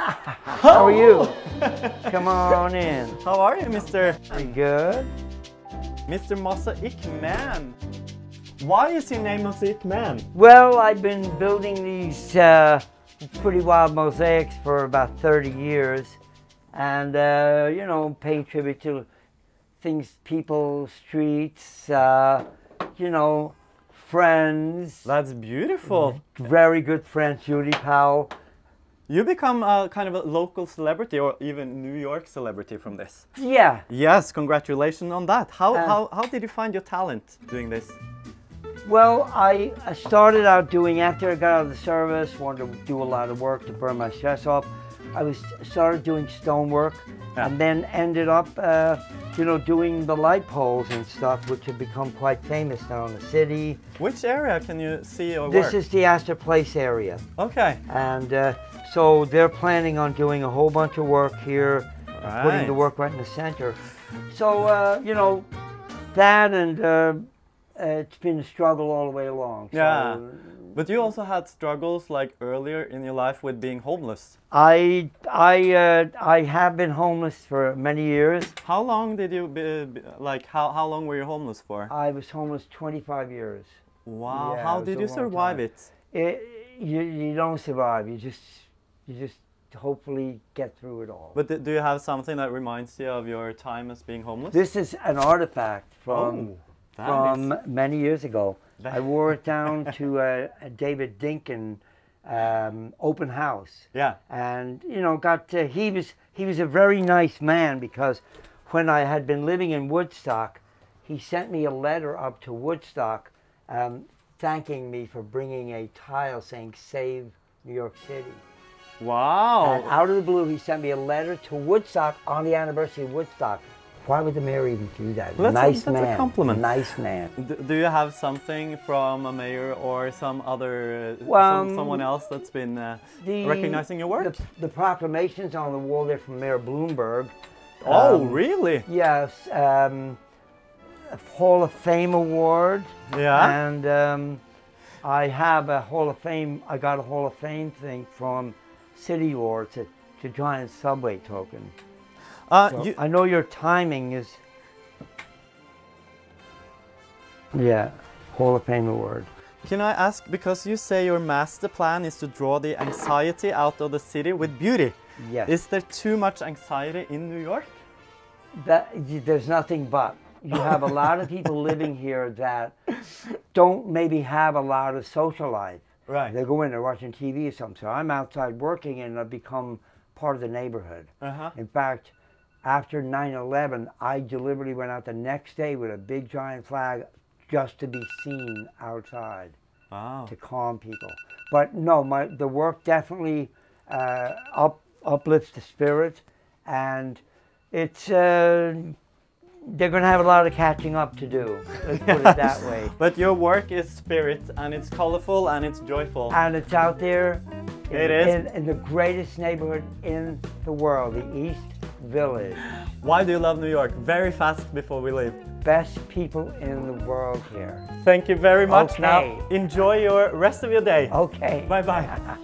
How are you? Come on in. How are you, Mr. Pretty good. Mr. Mosaic Man? Why is your name Mosaic Man? Well, I've been building these pretty wild mosaics for about 30 years. And, you know, paying tribute to things, people, streets, you know, friends. That's beautiful. Very good friends, Judy Powell. You become a kind of a local celebrity or even New York celebrity from this. Yeah. Yes, congratulations on that. How did you find your talent doing this? Well, I started out doing, after I got out of the service, wanted to do a lot of work to burn my stress off. I started doing stonework, and then ended up, you know, doing the light poles and stuff, which have become quite famous now in the city. Which area can you see or work? This is the Astor Place area. Okay. And so they're planning on doing a whole bunch of work here, putting the work right in the center. So, you know, that and it's been a struggle all the way along. Yeah. So, but you also had struggles like earlier in your life with being homeless. I have been homeless for many years. How long did you how long were you homeless for? I was homeless 25 years. Wow. Yeah, How did you survive it? You don't survive. You just hopefully get through it all. But do you have something that reminds you of your time as being homeless? This is an artifact from many years ago. I wore it down to a David Dinkin open house. Yeah. And you know, he was a very nice man, because when I had been living in Woodstock, he sent me a letter up to Woodstock thanking me for bringing a tile saying "Save New York City." Wow. And out of the blue, he sent me a letter to Woodstock on the anniversary of Woodstock. Why would the mayor even do that? Well, that's a compliment. Nice man. Do you have something from a mayor or some other someone else that's been recognizing your work? The proclamations on the wall there from Mayor Bloomberg. Oh, really? Yes. A Hall of Fame award. Yeah. And I have a Hall of Fame. I got a Hall of Fame thing from City Lords, a giant subway token. So I know your timing is, Hall of Fame award. Can I ask, because you say your master plan is to draw the anxiety out of the city with beauty. Yes. Is there too much anxiety in New York? There's nothing but. You have a lot of people living here that don't maybe have a lot of social life. Right. They go in, they're watching TV or something. So I'm outside working and I've become part of the neighborhood. In fact, after 9/11, I deliberately went out the next day with a big giant flag just to be seen outside. Wow. To calm people. But no, the work definitely uplifts the spirit, and it's they're going to have a lot of catching up to do. Let's put it that way. But your work is spirit, and it's colorful, and it's joyful. And it's out there. It is. In the greatest neighborhood in the world, the East Village. Why do you love New York? Very fast before we leave. Best people in the world here. Thank you very much. Okay. Now enjoy your rest of your day. Okay. Bye-bye.